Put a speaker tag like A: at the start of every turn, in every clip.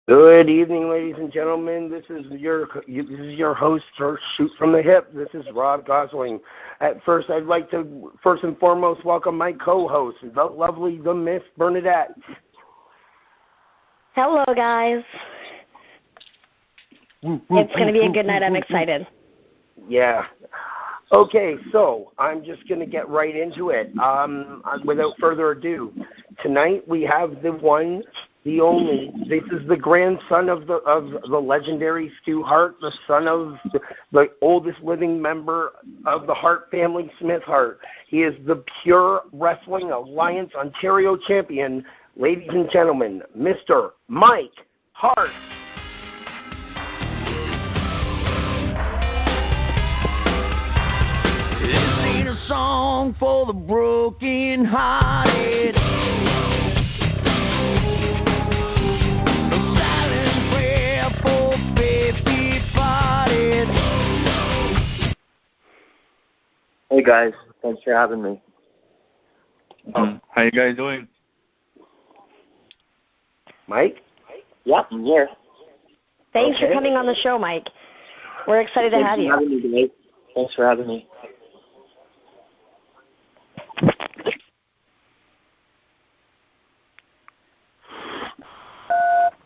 A: Good evening, ladies and gentlemen. This is your host for Shoot from the Hip. This is Rob Gosling. At first, I'd like to first and foremost welcome my co-host, the lovely, the Miss Bernadette.
B: Hello, guys. It's going to be a good night. I'm excited.
A: Yeah. Okay, so I'm just going to get right into it. Without further ado, tonight we have the one, the only. This is the grandson of the legendary Stu Hart, the son of the oldest living member of the Hart family, Smith Hart. He is the Pure Wrestling Alliance Ontario champion, ladies and gentlemen, Mr. Mike Hart.
C: A song for the broken hearted, a silent prayer for faith departed.
D: Hey guys, thanks for having me.
E: How you guys doing?
A: Mike?
D: Yep, I'm here.
B: Thanks for coming on the show, Mike. We're excited to have you.
D: Thanks for having me.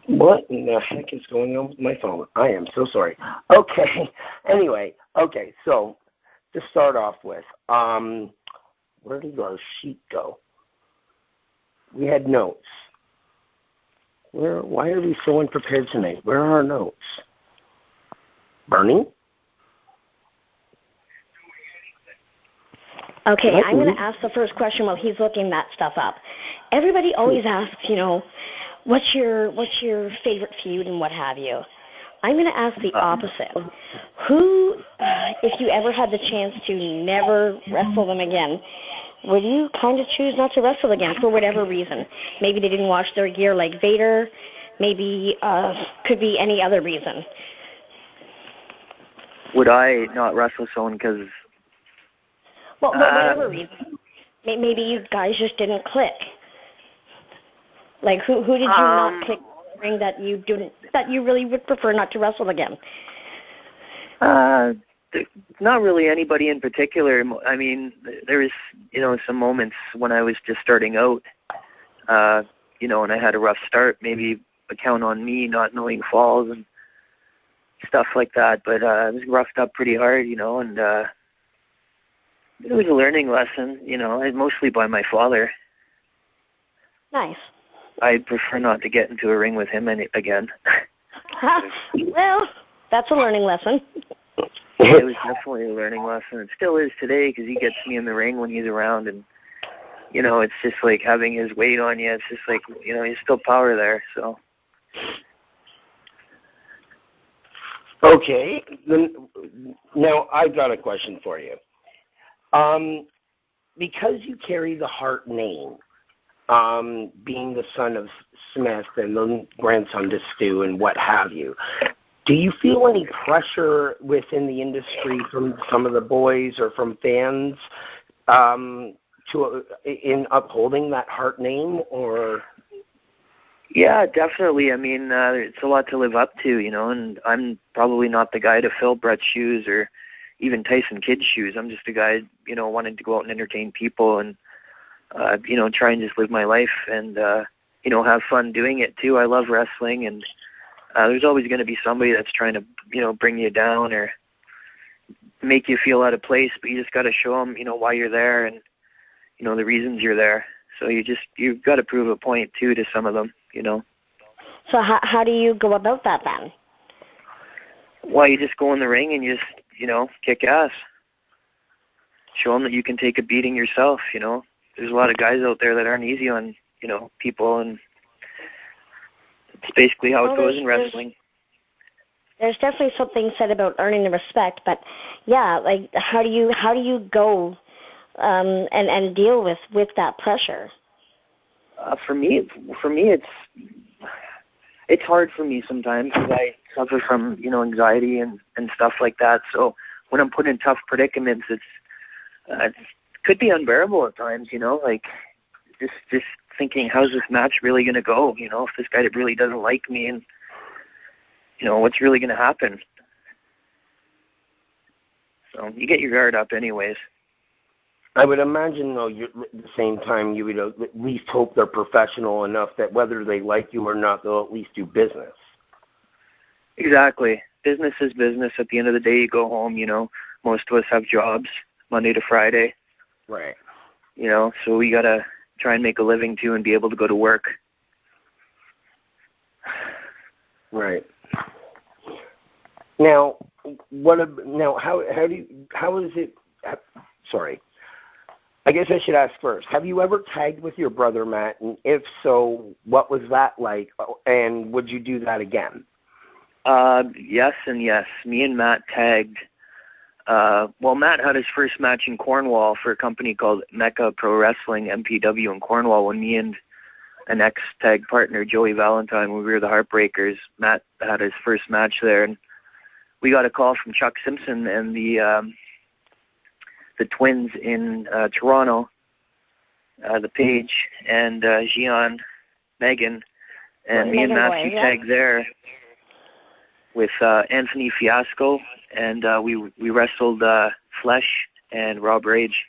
A: What in the heck is going on with my phone? I am so sorry. Okay. Anyway, so to start off with, where did our sheet go? We had notes. Why are we so unprepared tonight? Where are our notes? Bernie?
B: Okay, I'm going to ask the first question while he's looking that stuff up. Everybody always asks, what's your favorite feud and what have you. I'm going to ask the opposite. Who, if you ever had the chance to never wrestle them again, would you kind of choose not to wrestle again for whatever reason? Maybe they didn't wash their gear like Vader. Maybe could be any other reason.
D: Would I not wrestle someone because...
B: Well, whatever reason. Maybe you guys just didn't click. Like, who did you not click in the ring that you really would prefer not to wrestle again?
D: Not really anybody in particular. I mean, there was, some moments when I was just starting out, and I had a rough start, maybe a count on me not knowing falls and stuff like that. But I was roughed up pretty hard, and it was a learning lesson, mostly by my father.
B: Nice.
D: I'd prefer not to get into a ring with him again.
B: Well, that's a learning lesson.
D: It was definitely a learning lesson. It still is today because he gets me in the ring when he's around, and it's just like having his weight on you. It's just like there's still power there. So.
A: Okay. Now I've got a question for you. Because you carry the Hart name, being the son of Smith and the grandson to Stu and what have you, do you feel any pressure within the industry from some of the boys or from fans in upholding that Hart name? Or?
D: Yeah, definitely. I mean, it's a lot to live up to, and I'm probably not the guy to fill Brett's shoes or even Tyson Kidd's shoes. I'm just a guy, wanting to go out and entertain people and, try and just live my life and, have fun doing it too. I love wrestling, and there's always going to be somebody that's trying to, bring you down or make you feel out of place, but you just got to show them, why you're there and, the reasons you're there. So you've got to prove a point too to some of them,
B: So how do you go about that then?
D: Well, you just go in the ring and you just, kick ass. Show them that you can take a beating yourself, There's a lot of guys out there that aren't easy on, people, and it's basically how it goes in wrestling.
B: There's definitely something said about earning the respect, but yeah, like how do you go and deal with that pressure?
D: For me, it's hard for me sometimes because I suffer from, anxiety and stuff like that. So when I'm put in tough predicaments, it could be unbearable at times, like just thinking, how's this match really going to go? If this guy really doesn't like me and what's really going to happen? So you get your guard up anyways.
A: I would imagine, though, at the same time, you would at least hope they're professional enough that whether they like you or not, they'll at least do business.
D: Exactly. Business is business. At the end of the day, you go home, most of us have jobs Monday to Friday.
A: Right.
D: So we got to try and make a living, too, and be able to go to work.
A: Right. Now, how is it, sorry. I guess I should ask first, have you ever tagged with your brother, Matt? And if so, what was that like? And would you do that again?
D: Yes and yes. Me and Matt tagged. Matt had his first match in Cornwall for a company called Mecca Pro Wrestling, MPW in Cornwall, when me and an ex-tag partner, Joey Valentine, when we were the Heartbreakers, Matt had his first match there. And we got a call from Chuck Simpson and the twins in Toronto, the Page and Gian, Megan, and me and Matthew tagged there with Anthony Fiasco, and we wrestled Flesh and Rob Rage.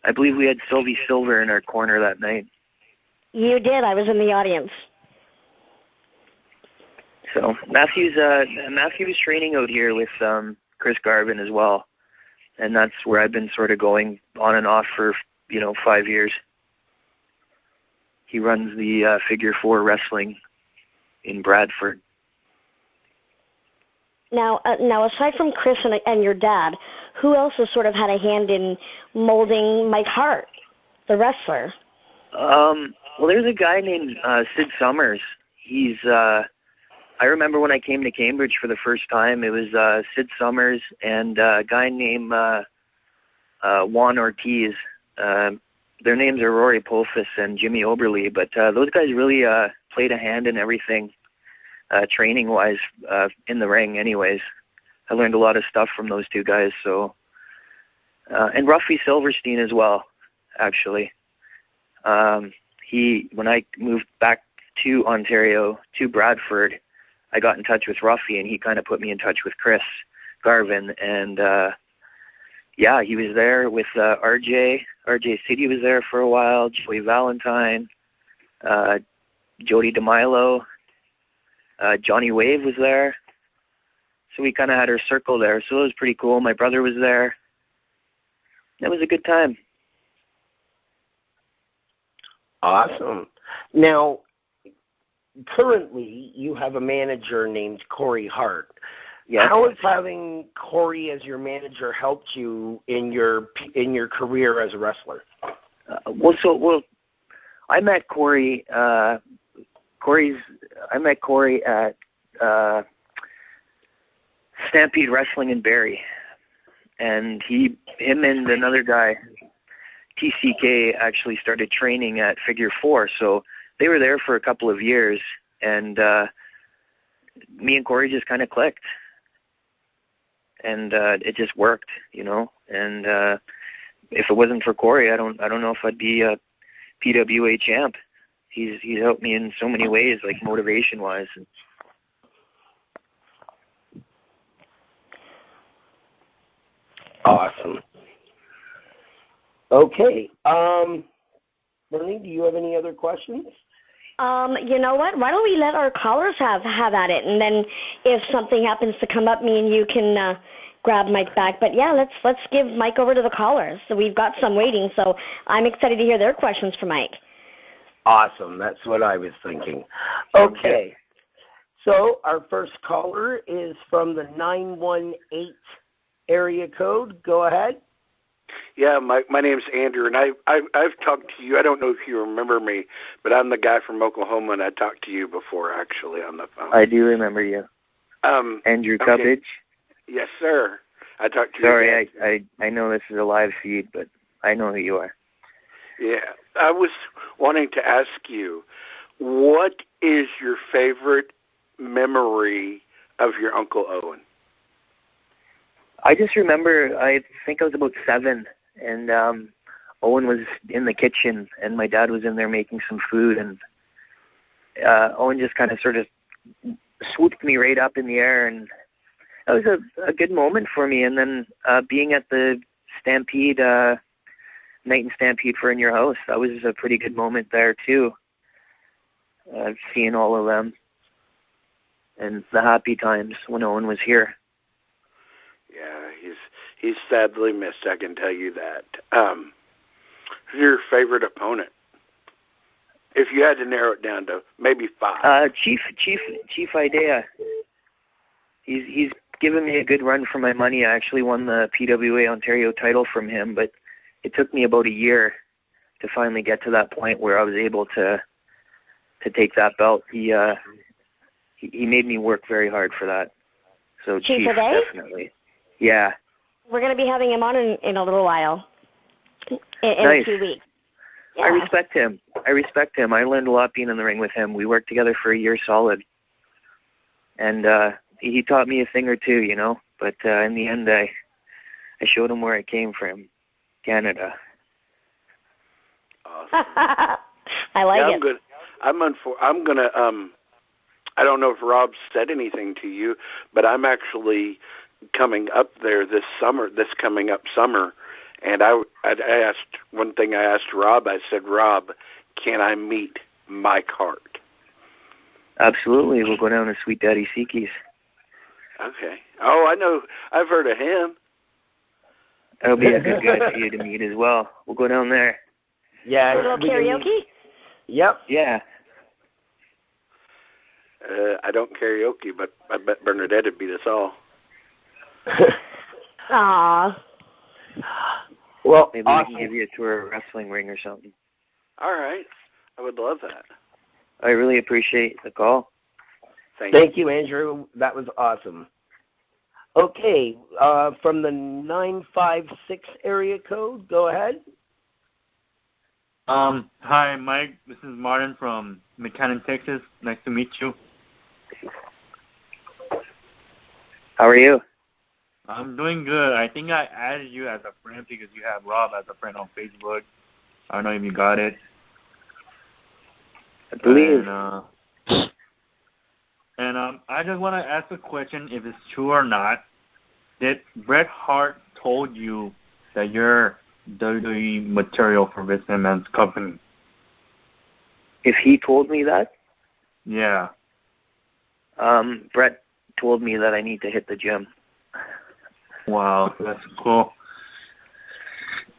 D: I believe we had Sylvie Silver in our corner that night.
B: You did. I was in the audience.
D: So Matthew's training out here with Chris Garvin as well. And that's where I've been sort of going on and off for, 5 years. He runs the Figure 4 wrestling in Bradford.
B: Now, aside from Chris and your dad, who else has sort of had a hand in molding Mike Hart, the wrestler?
D: Well, there's a guy named Sid Summers. He's I remember when I came to Cambridge for the first time, it was Sid Summers and a guy named Juan Ortiz. Their names are Rory Polfus and Jimmy Oberle, but those guys really played a hand in everything, training-wise, in the ring anyways. I learned a lot of stuff from those two guys. So, and Ruffy Silverstein as well, actually. When I moved back to Ontario, to Bradford, I got in touch with Ruffy, and he kind of put me in touch with Chris Garvin. And, he was there with RJ. RJ City was there for a while, Joey Valentine, Jody DeMilo, Johnny Wave was there. So we kind of had our circle there. So it was pretty cool. My brother was there. It was a good time.
A: Awesome. Now, currently, you have a manager named Corey Hart.
D: Yes.
A: How has having Corey as your manager helped you in your career as a wrestler?
D: I met Corey. I met Corey at Stampede Wrestling in Barrie, and him and another guy, TCK, actually started training at Figure 4. So they were there for a couple of years, and me and Corey just kind of clicked, and it just worked, And if it wasn't for Corey, I don't know if I'd be a PWA champ. He's helped me in so many ways, like motivation-wise.
A: Awesome. Okay. Bernie, do you have any other questions?
B: You know what? Why don't we let our callers have at it, and then if something happens to come up, me and you can grab Mike back. But yeah, let's give Mike over to the callers. So we've got some waiting, so I'm excited to hear their questions for Mike.
A: Awesome. That's what I was thinking. Okay. So our first caller is from the 918 area code. Go ahead.
F: Yeah, my name's Andrew, and I've talked to you. I don't know if you remember me, but I'm the guy from Oklahoma, and I talked to you before, actually, on the phone.
D: I do remember you. Andrew Cubbage?
F: Yes, sir. I talked to you.
D: Sorry, I know this is a live feed, but I know who you are.
F: Yeah. I was wanting to ask you, what is your favorite memory of your Uncle Owen?
D: I just remember, I think I was about 7, and Owen was in the kitchen, and my dad was in there making some food, and Owen just kind of sort of swooped me right up in the air, and that was a good moment for me. And then being at the Stampede, Night and Stampede for In Your House, that was a pretty good moment there too. Seeing all of them and the happy times when Owen was here.
F: Yeah, he's sadly missed, I can tell you that. Who's your favorite opponent? If you had to narrow it down to maybe 5.
D: Chief Idea. He's given me a good run for my money. I actually won the PWA Ontario title from him, but it took me about a year to finally get to that point where I was able to take that belt. He made me work very hard for that. So Chief, definitely. Yeah.
B: We're going to be having him on in a little while. In
D: nice.
B: a few weeks. Yeah.
D: I respect him. I learned a lot being in the ring with him. We worked together for a year solid. And he taught me a thing or two, you know. But in the end, I showed him where I came from, Canada.
F: Awesome.
B: I like it.
F: Good. I'm gonna. I don't know if Rob said anything to you, but I'm actually coming up there this coming up summer, and I asked one thing. I asked Rob. I said, Rob, can I meet Mike Hart?
D: Absolutely. We'll go down to Sweet Daddy Siki's.
F: Okay. Oh, I know. I've heard of him.
D: That'll be a good guy for you to meet as well. We'll go down there.
B: Yeah. A little karaoke?
A: Yep.
D: Yeah.
F: I don't karaoke, but I bet Bernadette would beat us all.
B: Aww.
D: Well, maybe we can give you a tour of a wrestling ring or something.
F: All right. I would love that.
D: I really appreciate the call.
A: Thank you, Andrew. That was awesome. Okay, from the 956 area code, go ahead.
E: Hi, Mike. This is Martin from McAllen, Texas. Nice to meet you.
D: How are you?
E: I'm doing good. I think I added you as a friend because you have Rob as a friend on Facebook. I don't know if you got it.
D: I believe.
E: And I just want to ask a question, if it's true or not. Did Bret Hart told you that you're WWE material for Vince McMahon's company?
D: If he told me that?
E: Yeah.
D: Bret told me that I need to hit the gym.
E: Wow, that's cool.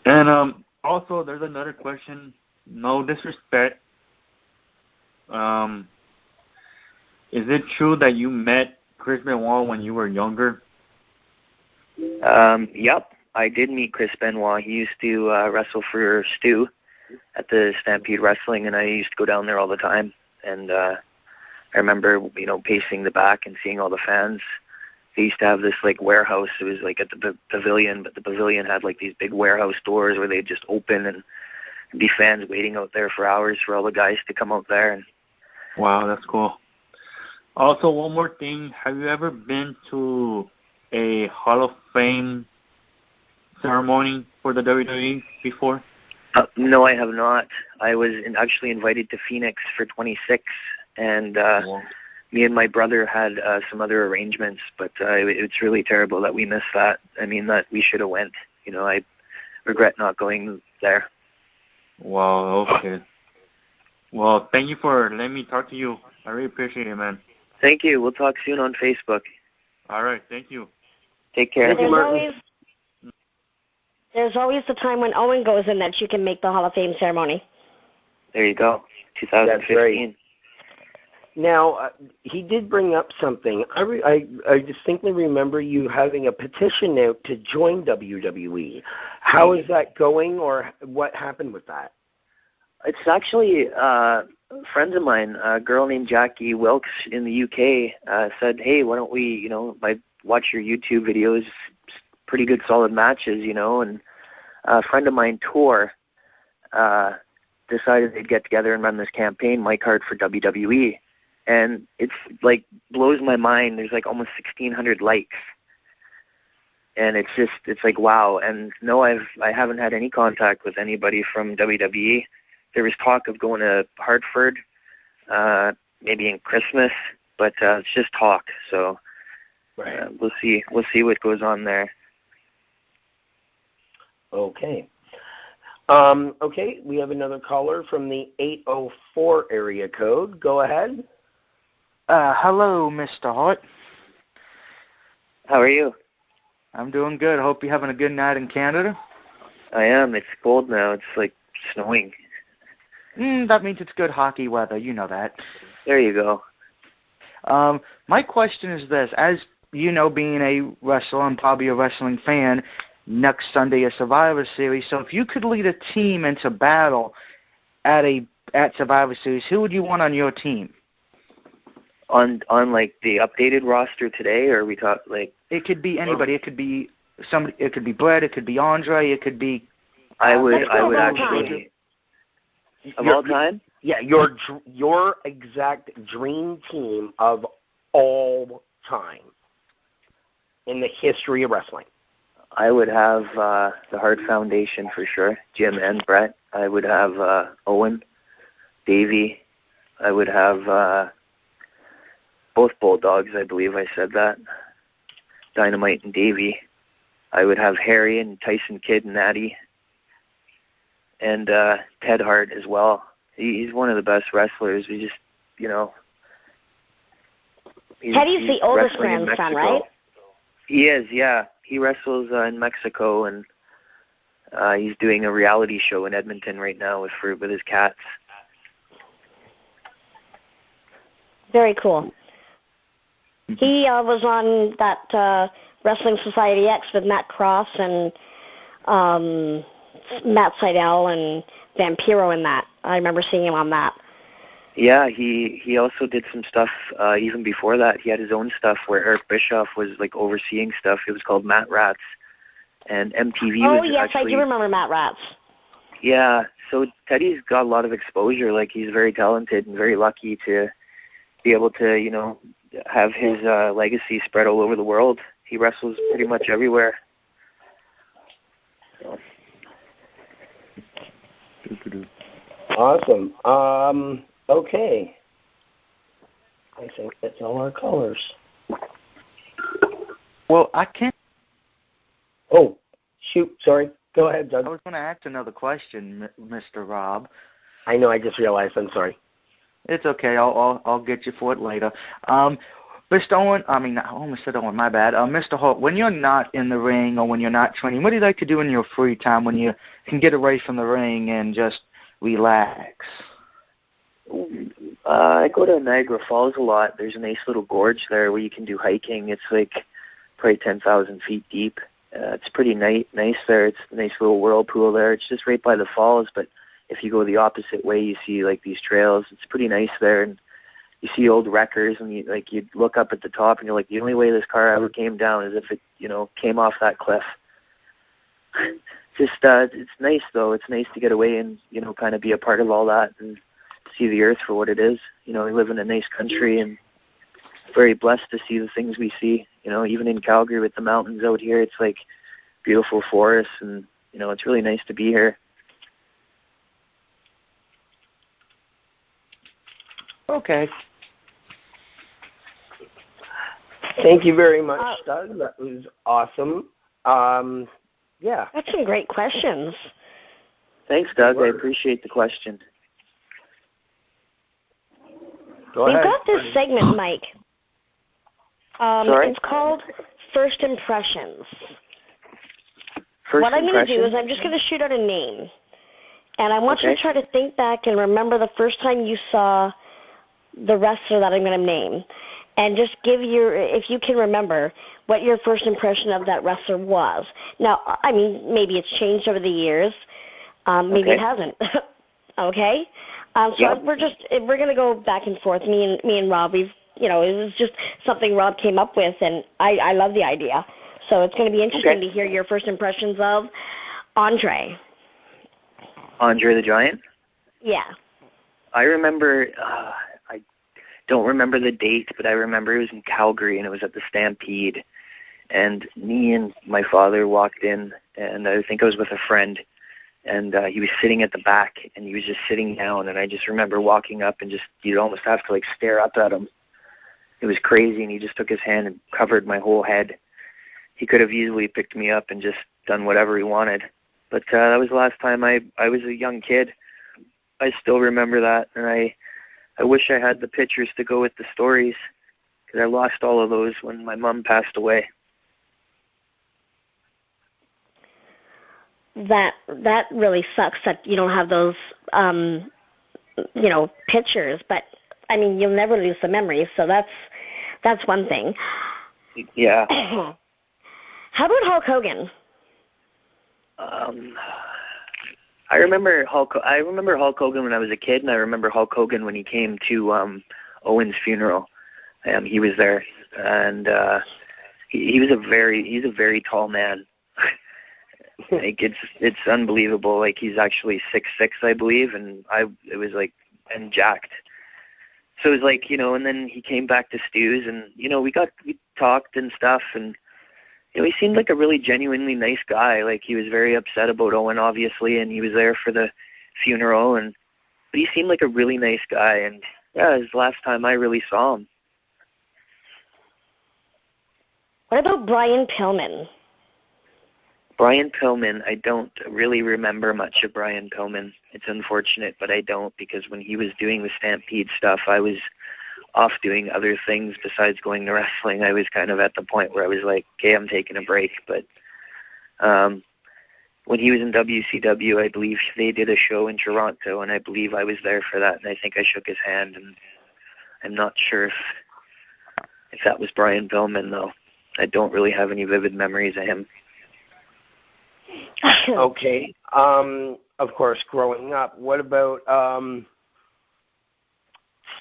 E: And also, there's another question. No disrespect. Is it true that you met Chris Benoit when you were younger?
D: Yep. I did meet Chris Benoit. He used to wrestle for Stu at the Stampede Wrestling, and I used to go down there all the time. And I remember, pacing the back and seeing all the fans. They used to have this, warehouse. It was, at the pavilion, but the pavilion had, these big warehouse doors where they'd just open and be fans waiting out there for hours for all the guys to come out there. And
E: wow, that's cool. Also, one more thing. Have you ever been to a Hall of Fame ceremony for the WWE before?
D: No, I have not. I was actually invited to Phoenix for 26, and me and my brother had some other arrangements, but it's really terrible that we missed that. I mean, that we should have went. I regret not going there.
E: Wow, okay. Well, thank you for letting me talk to you. I really appreciate it, man.
D: Thank you. We'll talk soon on Facebook.
E: All right, thank you.
D: Take care.
B: There's always the time when Owen goes in that you can make the Hall of Fame ceremony.
D: There you go. 2015.
A: That's right. Now, he did bring up something. I distinctly remember you having a petition out to join WWE. How is that going, or what happened with that?
D: It's actually friends of mine, a girl named Jackie Wilkes in the UK, said, hey, why don't we, I watch your YouTube videos, pretty good solid matches, and a friend of mine, Tor, decided they'd get together and run this campaign, Mike Hart for WWE. And it's blows my mind. There's almost 1,600 likes. And it's wow. And no, I haven't had any contact with anybody from WWE. There was talk of going to Hartford, maybe in Christmas, but it's just talk. So
A: Right.
D: we'll see what goes on there.
A: Okay. Okay, we have another caller from the 804 area code. Go ahead.
G: Hello, Mr. Hart.
D: How are you?
G: I'm doing good. Hope you're having a good night in Canada.
D: I am. It's cold now. It's like snowing.
G: That means it's good hockey weather. You know that.
D: There you go.
G: My question is this. As you know, being a wrestler and probably a wrestling fan, next Sunday a Survivor Series. So if you could lead a team into battle at Survivor Series, who would you want on your team?
D: On like the updated roster today, or we talk like
G: it could be anybody. It could be somebody. It could be Brett. It could be Andre. It could be.
D: I would actually of all time.
A: Yeah, your exact dream team of all time in the history of wrestling.
D: I would have the Hart Foundation for sure, Jim and Brett. I would have Owen, Davey. I would have both Bulldogs, I believe I said that. Dynamite and Davey. I would have Harry and Tyson Kidd and Natty. And Ted Hart as well. He's one of the best wrestlers. We just,
B: Teddy's the oldest grandson, right?
D: He is, yeah. He wrestles in Mexico, and he's doing a reality show in Edmonton right now with his cats.
B: Very cool. He was on that Wrestling Society X with Matt Cross and Matt Seidel and Vampiro in that. I remember seeing him on that.
D: Yeah, he also did some stuff even before that. He had his own stuff where Eric Bischoff was like overseeing stuff. It was called Matt Rats, and MTV was
B: yes,
D: actually,
B: I do remember Matt Rats.
D: Yeah, so Teddy's got a lot of exposure. Like, he's very talented and very lucky to be able to, have his legacy spread all over the world. He wrestles pretty much everywhere.
A: Awesome. Okay. I think that's all our callers.
G: Well, I can't.
A: Oh, shoot. Sorry. Go ahead, Doug.
G: I was going to ask another question, Mr. Rob.
A: I know. I just realized. I'm sorry.
G: It's okay. I'll get you for it later. Mr. Owen, I almost said Owen, my bad. Mr. Hart, when you're not in the ring or when you're not training, what do you like to do in your free time when you can get away from the ring and just relax?
D: I go to Niagara Falls a lot. There's a nice little gorge there where you can do hiking. It's like probably 10,000 feet deep. It's pretty nice there. It's a nice little whirlpool there. It's just right by the falls, but if you go the opposite way, you see like these trails. It's pretty nice there, and you see old wreckers, and you look up at the top, and you're like, the only way this car ever came down is if it, came off that cliff. Just it's nice though. It's nice to get away and kind of be a part of all that and see the earth for what it is. We live in a nice country and very blessed to see the things we see. Even in Calgary with the mountains out here, it's like beautiful forests, and it's really nice to be here.
G: Okay.
A: Thank you very much, Doug. That was awesome. Yeah.
B: That's some great questions.
D: Thanks, Doug. I appreciate the question.
A: Go
B: We've
A: ahead.
B: got this segment, Mike.
D: Sorry?
B: It's called First Impressions.
D: First
B: what I'm going to do
D: impression?
B: is I'm just going to shoot out a name. And I want you to try to think back and remember the first time you saw the wrestler that I'm going to name. And just give if you can remember, what your first impression of that wrestler was. Now, maybe it's changed over the years. Maybe it hasn't. Okay? We're going to go back and forth. Me and Rob, it was just something Rob came up with, and I love the idea. So it's going to be interesting to hear your first impressions of Andre.
D: Andre the Giant?
B: Yeah.
D: I remember, I don't remember the date, but I remember it was in Calgary, and it was at the Stampede. And me and my father walked in, and I think I was with a friend, and he was sitting at the back, and he was just sitting down, and I just remember walking up and you'd almost have to, stare up at him. It was crazy, and he just took his hand and covered my whole head. He could have easily picked me up and just done whatever he wanted. But that was the last time I was a young kid. I still remember that, and I wish I had the pictures to go with the stories, because I lost all of those when my mom passed away.
B: That really sucks that you don't have those, pictures. But I mean, you'll never lose the memories, so that's one thing.
D: Yeah.
B: How about Hulk Hogan?
D: I remember Hulk Hogan when I was a kid, and I remember Hulk Hogan when he came to Owen's funeral. He was there, and he's a very tall man. Like it's unbelievable. Like he's actually 6'6", I believe, and and jacked. So it was like, and then he came back to Stu's, and we talked and stuff, and he seemed like a really genuinely nice guy. Like he was very upset about Owen, obviously, and he was there for the funeral, but he seemed like a really nice guy. And yeah, it was the last time I really saw him.
B: What about Brian Pillman?
D: Brian Pillman, I don't really remember much of Brian Pillman. It's unfortunate, but I don't, because when he was doing the Stampede stuff, I was off doing other things besides going to wrestling. I was kind of at the point where I was like, okay, I'm taking a break. But when he was in WCW, I believe they did a show in Toronto, and I believe I was there for that, and I think I shook his hand, and I'm not sure if that was Brian Pillman, though. I don't really have any vivid memories of him.
A: Okay. Of course, growing up, what about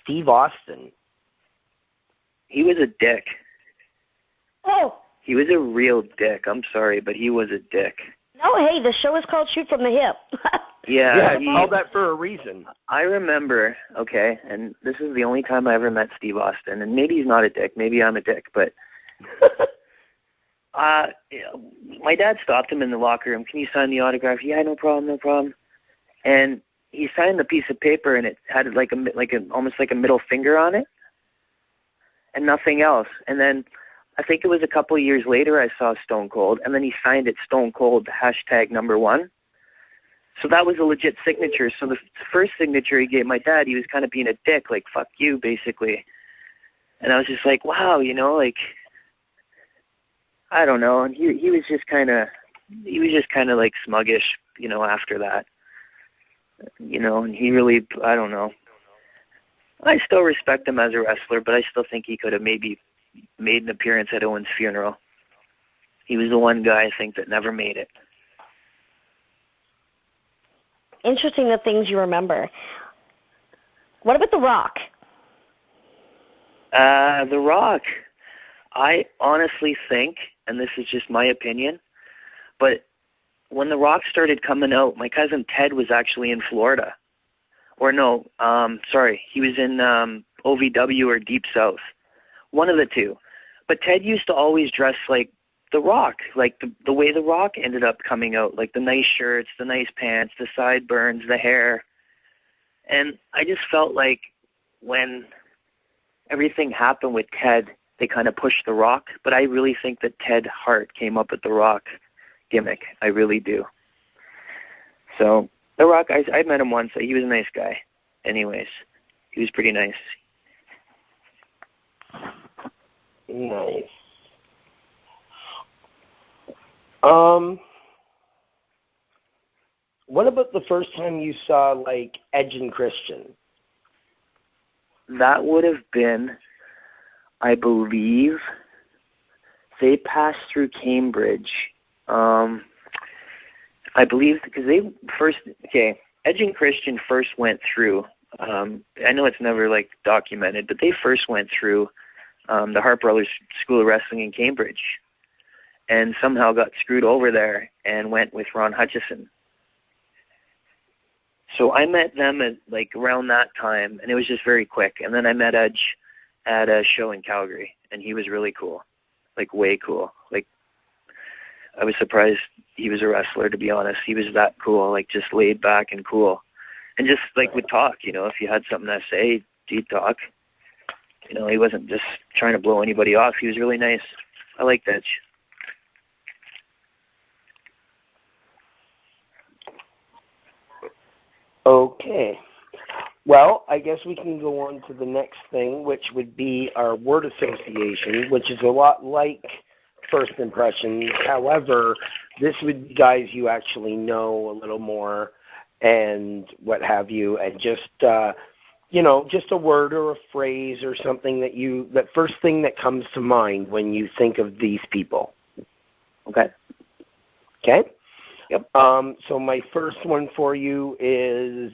A: Steve Austin?
D: He was a dick.
B: Oh.
D: He was a real dick. I'm sorry, but he was a dick.
B: No, hey, the show is called Shoot from the Hip.
A: Yeah, all that for a reason.
D: I remember, okay, and this is the only time I ever met Steve Austin, and maybe he's not a dick, maybe I'm a dick, but my dad stopped him in the locker room. Can you sign the autograph? Yeah, no problem. And he signed the piece of paper, and it had almost like a middle finger on it, and nothing else. And then I think it was a couple of years later I saw Stone Cold, and then he signed it Stone Cold #1. So that was a legit signature. So the first signature he gave my dad, he was kind of being a dick, like, fuck you, basically. And I was just like, wow, like, I don't know. And he was just kind of like smuggish, after that. And he really, I don't know. I still respect him as a wrestler, but I still think he could have maybe made an appearance at Owen's funeral. He was the one guy, I think, that never made it.
B: Interesting the things you remember. What about The Rock?
D: The Rock, I honestly think, and this is just my opinion, but when The Rock started coming out, my cousin Ted was actually in Florida. Or no, he was in OVW or Deep South. One of the two. But Ted used to always dress like The Rock, like the way The Rock ended up coming out, like the nice shirts, the nice pants, the sideburns, the hair. And I just felt like when everything happened with Ted, they kind of pushed The Rock. But I really think that Ted Hart came up with The Rock gimmick. I really do. So The Rock, I met him once. He was a nice guy. Anyways, he was pretty nice.
A: Nice. What about the first time you saw, like, Edge and Christian?
D: That would have been, I believe, they passed through Cambridge. I believe, because they first, Edge and Christian first went through, I know it's never, like, documented, but they first went through the Hart Brothers School of Wrestling in Cambridge, and somehow got screwed over there and went with Ron Hutchison. So I met them at, like, around that time, and it was just very quick. And then I met Edge at a show in Calgary, and he was really cool, like, way cool. Like, I was surprised he was a wrestler, to be honest. He was that cool, like, just laid back and cool. And just, like, would talk, if you had something to say, he'd talk. You know, he wasn't just trying to blow anybody off. He was really nice. I like that.
A: Okay. Well, I guess we can go on to the next thing, which would be our word association, which is a lot like first impressions. However, this would be guys you actually know a little more and what have you, and just, just a word or a phrase or something that first thing that comes to mind when you think of these people.
D: Okay.
A: Okay?
D: Yep.
A: So my first one for you is,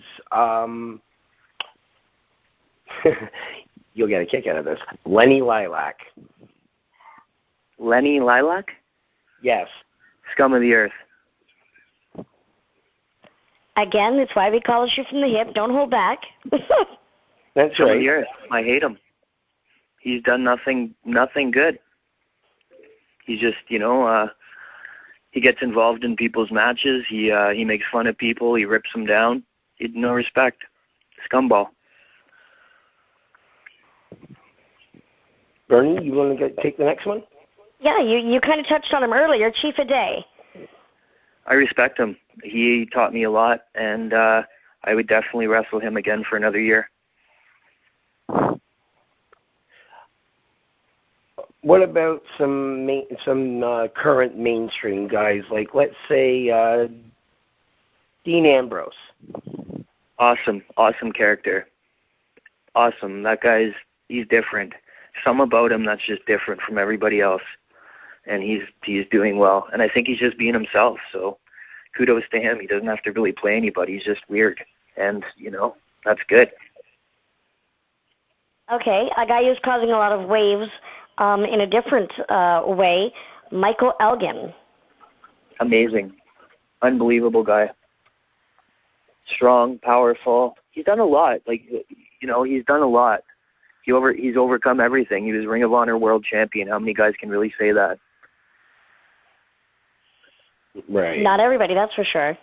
A: you'll get a kick out of this, Lenny Lilac.
D: Lenny Lilac?
A: Yes.
D: Scum of the earth.
B: Again, that's why we call it shoot from the hip. Don't hold back.
A: That's
D: Scum
A: right.
D: of the earth. I hate him. He's done nothing good. He's just, he gets involved in people's matches. He makes fun of people. He rips them down. He had no respect. Scumball.
A: Bernie, you want to take the next one?
B: Yeah, you kind of touched on him earlier, Chief of Day.
D: I respect him. He taught me a lot, and I would definitely wrestle him again for another year.
A: What about some current mainstream guys, like let's say Dean Ambrose?
D: Awesome character. Awesome. That he's different. Some about him that's just different from everybody else, and he's doing well. And I think he's just being himself. So kudos to him. He doesn't have to really play anybody. He's just weird, and that's good.
B: Okay, a guy who's causing a lot of waves in a different way, Michael Elgin.
D: Amazing. Unbelievable guy. Strong, powerful. He's done a lot. He's done a lot. He's overcome everything. He was Ring of Honor World Champion. How many guys can really say that?
A: Right.
B: Not everybody, that's for sure.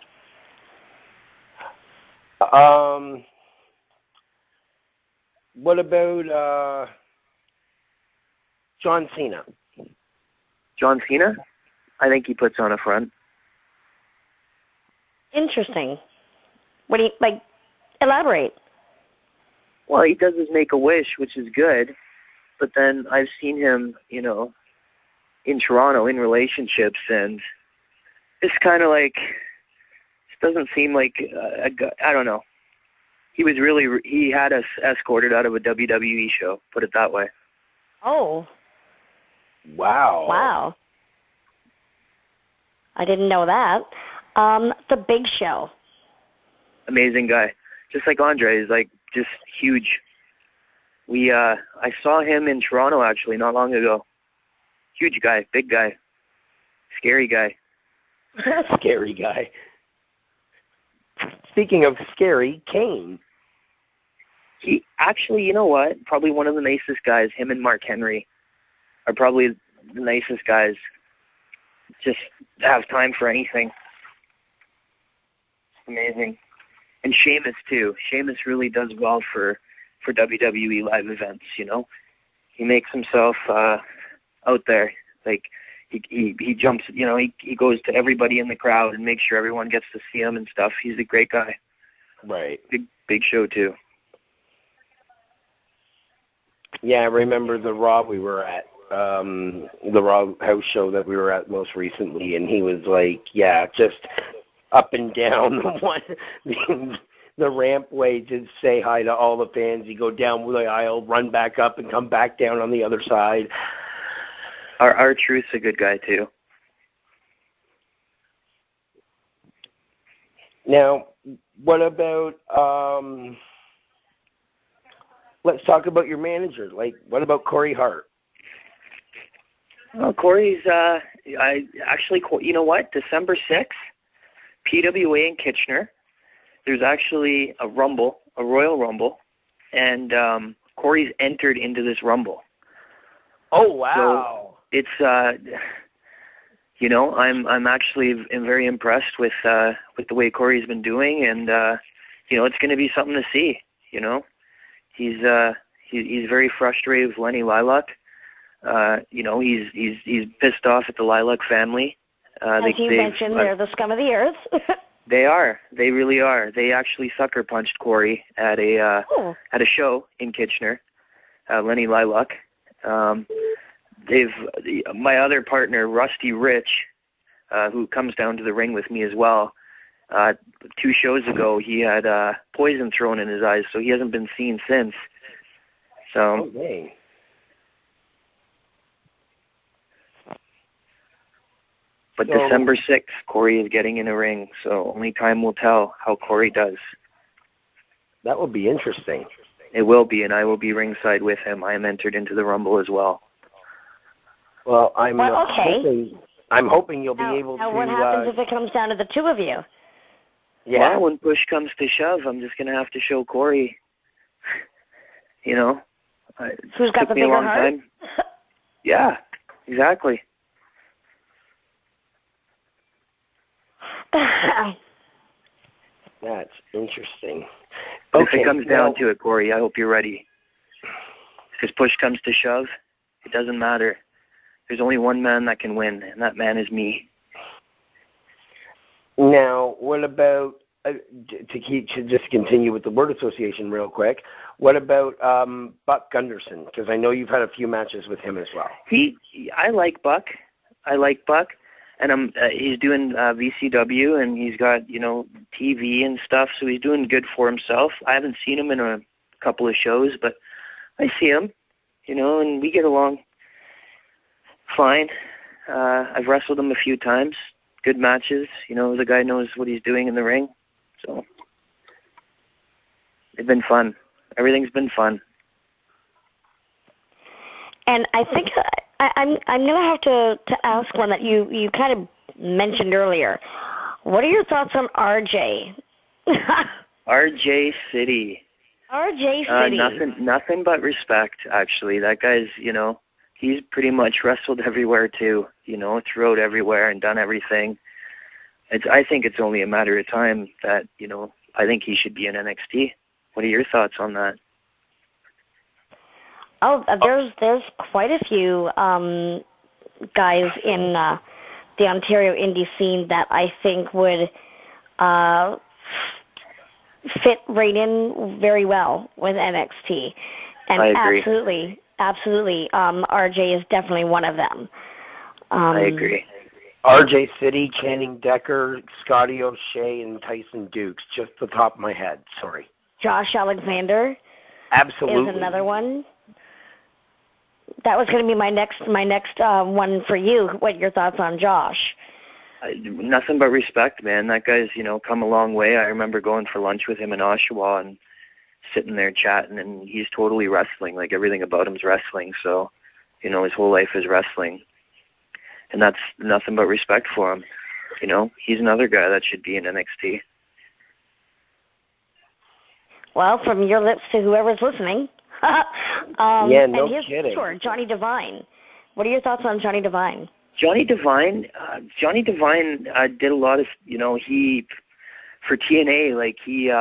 A: What about John Cena?
D: John Cena? I think he puts on a front.
B: Interesting. What do you, elaborate?
D: Well, he does his Make-A-Wish, which is good, but then I've seen him, in Toronto in relationships, and it's kind of it doesn't seem like a guy, I don't know. He had us escorted out of a WWE show, put it that way.
B: Oh.
A: Wow.
B: I didn't know that. The Big Show.
D: Amazing guy. Just like Andre, he's just huge. I saw him in Toronto actually not long ago. Huge guy, big guy, scary guy.
A: Scary guy. Speaking of scary, Kane.
D: He actually, you know what? Probably one of the nicest guys. Him and Mark Henry are probably the nicest guys. Just have time for anything. Amazing. And Sheamus too. Sheamus really does well for WWE live events. He makes himself out there. He jumps. He goes to everybody in the crowd and makes sure everyone gets to see him and stuff. He's a great guy.
A: Right.
D: Big show too.
A: Yeah, I remember the Raw we were at, the Raw house show that we were at most recently, and he was just up and down the rampway to say hi to all the fans. He'd go down the aisle, run back up, and come back down on the other side.
D: Our Truth's a good guy too.
A: Now, what about let's talk about your manager. What about Corey Hart?
D: Well, Corey's you know what? December 6th, PWA in Kitchener. There's actually a Royal Rumble, and Corey's entered into this Rumble.
A: Oh wow!
D: So it's I'm actually very impressed with the way Corey's been doing, and it's going to be something to see. He's He's very frustrated with Lenny Lilac. He's pissed off at the Lilac family.
B: As you mentioned, they're the scum of the earth.
D: They are. They really are. They actually sucker punched Corey at a show in Kitchener. Lenny Lilac. My other partner, Rusty Rich, who comes down to the ring with me as well. 2 shows ago, he had poison thrown in his eyes, so he hasn't been seen since. So.
A: Okay.
D: But December 6th, Corey is getting in a ring, so only time will tell how Corey does.
A: That will be interesting.
D: It will be, and I will be ringside with him. I am entered into the Rumble as well.
A: Well, I'm hoping you'll be able to.
B: Now, what happens if it comes down to the 2 of you?
A: Yeah.
D: Well, when push comes to shove, I'm just going to have to show Corey.
B: Who's got the bigger heart?
D: Yeah, exactly.
A: That's interesting.
D: But if it comes down to it, Corey, I hope you're ready. Because push comes to shove, it doesn't matter. There's only one man that can win, and that man is me.
A: Now, what about, to just continue with the word association real quick, what about Buck Gunderson? Because I know you've had a few matches with him as well.
D: I like Buck. And he's doing VCW, and he's got, TV and stuff, so he's doing good for himself. I haven't seen him in a couple of shows, but I see him, and we get along fine. I've wrestled him a few times, good matches. The guy knows what he's doing in the ring, so it's been fun. Everything's been fun.
B: And I think I'm going to have to ask one that you kind of mentioned earlier. What are your thoughts on RJ?
D: RJ City.
B: RJ City.
D: Nothing but respect, actually. That guy's, he's pretty much wrestled everywhere too, throughout everywhere and done everything. I think it's only a matter of time that, I think he should be in NXT. What are your thoughts on that?
B: Oh, there's quite a few guys in the Ontario indie scene that I think would fit right in very well with NXT. And
D: I agree.
B: Absolutely, RJ is definitely one of them.
D: I agree.
A: RJ City, Channing Decker, Scotty O'Shea, and Tyson Dukes, just the top of my head. Sorry.
B: Josh Alexander.
A: Absolutely.
B: Is another one. That was going to be my next one for you. What are your thoughts on Josh?
D: Nothing but respect, man. That guy's, come a long way. I remember going for lunch with him in Oshawa and sitting there chatting, and he's totally wrestling. Like, everything about him's wrestling. So, his whole life is wrestling. And that's nothing but respect for him. He's another guy that should be in NXT.
B: Well, from your lips to whoever's listening.
A: Yeah, no kidding.
B: Sure, Johnny Devine. What are your thoughts on Johnny Devine?
D: Johnny Devine did a lot of, he, for TNA, he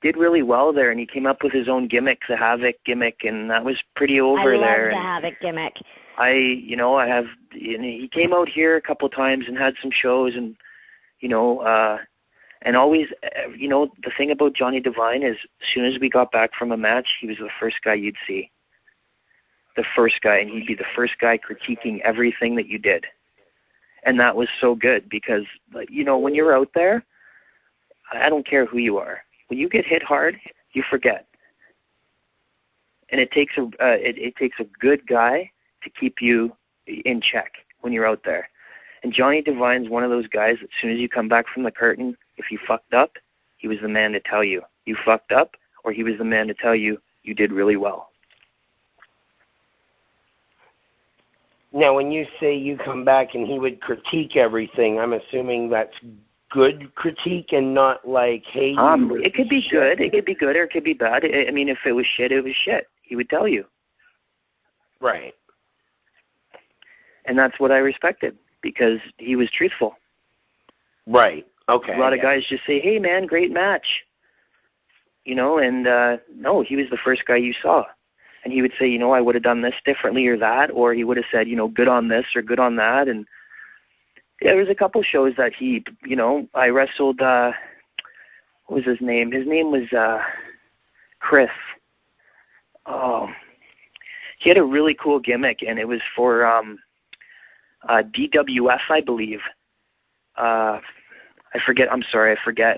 D: did really well there, and he came up with his own gimmick, the Havoc gimmick, and that was pretty over there.
B: I love the Havoc gimmick.
D: He came out here a couple of times and had some shows, and, and always, the thing about Johnny Devine is as soon as we got back from a match, he was the first guy you'd see. The first guy, and he'd be the first guy critiquing everything that you did. And that was so good because, when you're out there, I don't care who you are. When you get hit hard, you forget. And it takes a good guy to keep you in check when you're out there. And Johnny Devine's one of those guys that as soon as you come back from the curtain, if you fucked up, he was the man to tell you fucked up, or he was the man to tell you did really well.
A: Now, when you say you come back and he would critique everything, I'm assuming that's good critique and not like, hey,
D: it could be good. It could be good or it could be bad. I mean, if it was shit, it was shit. He would tell you.
A: Right.
D: And that's what I respected because he was truthful.
A: Right. Okay.
D: A lot of guys just say, hey, man, great match. you know, and no, he was the first guy you saw. And he would say, you know, I would have done this differently or that, or he would have said, you know, good on this or good on that. And yeah, there was a couple shows that he, you know, I wrestled, what was his name? His name was Chris. Oh, he had a really cool gimmick, and it was for DWF, I believe. I forget, and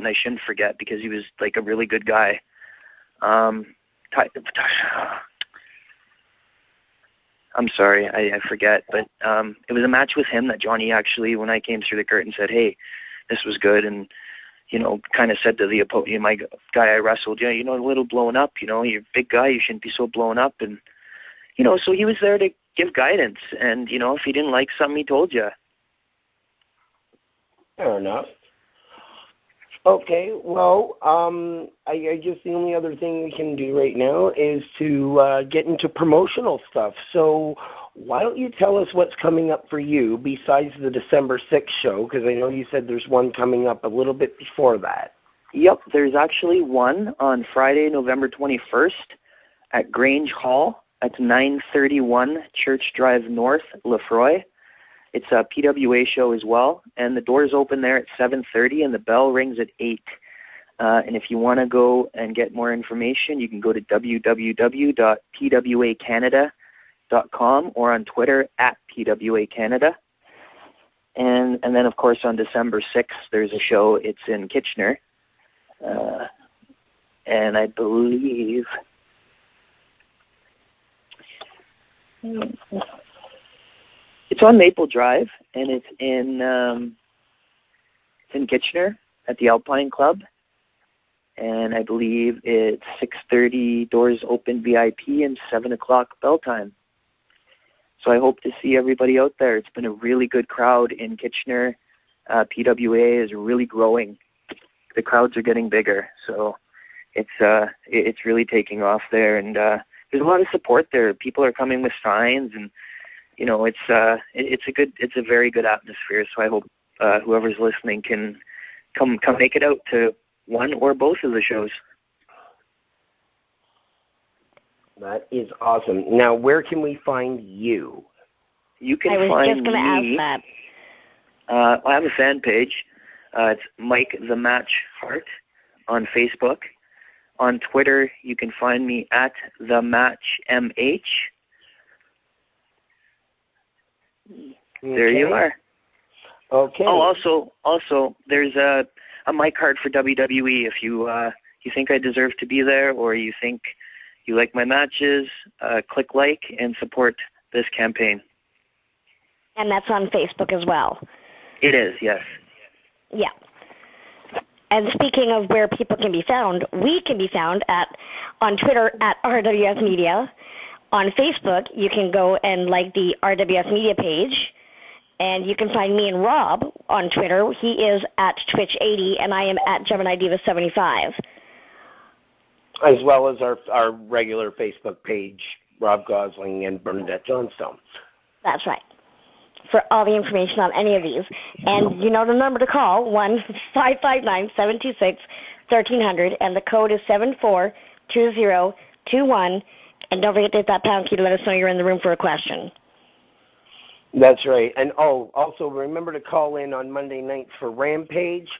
D: I shouldn't forget because he was like a really good guy. I'm sorry, I forget, but it was a match with him that Johnny actually, when I came through the curtain, said, hey, this was good, and, you know, kind of said to the opponent, my guy I wrestled, yeah, you know, a little blown up, you know, you're a big guy, you shouldn't be so blown up, and, you know, so he was there to give guidance, and, you know, if he didn't like something, he told you.
A: Fair enough. Okay, well, I guess the only other thing we can do right now is to get into promotional stuff. So why don't you tell us what's coming up for you besides the December 6th show, because I know you said there's one coming up a little bit before that.
D: Yep, there's actually one on Friday, November 21st at Grange Hall. That's 931 Church Drive North, Lefroy. It's a PWA show as well, and the doors open there at 7:30, and the bell rings at 8. And if you want to go and get more information, you can go to www.pwacanada.com or on Twitter at PWACanada. And then, of course, on December 6th, there's a show. It's in Kitchener. And I believe... It's on Maple Drive, and it's in Kitchener at the Alpine Club, and I believe it's 6:30 doors open VIP and 7 o'clock bell time. So I hope to see everybody out there. It's been a really good crowd in Kitchener. PWA is really growing. The crowds are getting bigger, so it's really taking off there, and there's a lot of support there. People are coming with signs, and you know, it's a very good atmosphere. So I hope whoever's listening can come make it out to one or both of the shows.
A: That is awesome. Now, where can we find you?
D: You can
B: find me. I was just going to ask that.
D: I have a fan page. It's Mike the Match Hart on Facebook. On Twitter, you can find me at the Match MH. There you are.
A: Okay.
D: Oh, also, there's a mic card for WWE. If you think I deserve to be there, or you think you like my matches, click like and support this campaign.
B: And that's on Facebook as well.
D: It is, yes.
B: Yeah. And speaking of where people can be found, we can be found on Twitter at RWS Media. On Facebook, you can go and like the RWS Media page, and you can find me and Rob on Twitter. He is at Twitch80, and I am at Gemini Diva 75.
A: As well as our regular Facebook page, Rob Gosling and Bernadette Johnstone.
B: That's right. For all the information on any of these. And you know the number to call, 1-559-726-1300, and the code is 742021. And don't forget to hit that pound key to let us know you're in the room for a question.
A: That's right. And, also remember to call in on Monday nights for Rampage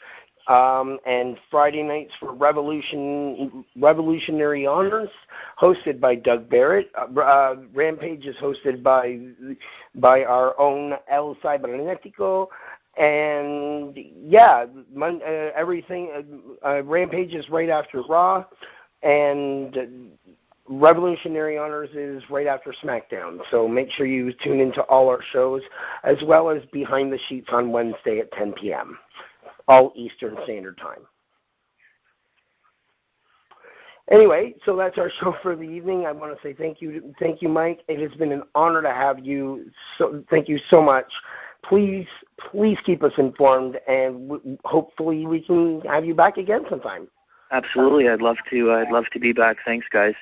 A: and Friday nights for Revolutionary Honors, hosted by Doug Barrett. Rampage is hosted by our own EL.CIBERNETICO. And, yeah, Rampage is right after Raw, and Revolutionary Honors is right after SmackDown, so make sure you tune into all our shows, as well as Behind the Sheets on Wednesday at 10 p.m., all Eastern Standard Time. Anyway, so that's our show for the evening. I want to say thank you, Mike. It has been an honor to have you. So thank you so much. Please keep us informed, and hopefully we can have you back again sometime.
D: Absolutely, I'd love to be back. Thanks, guys.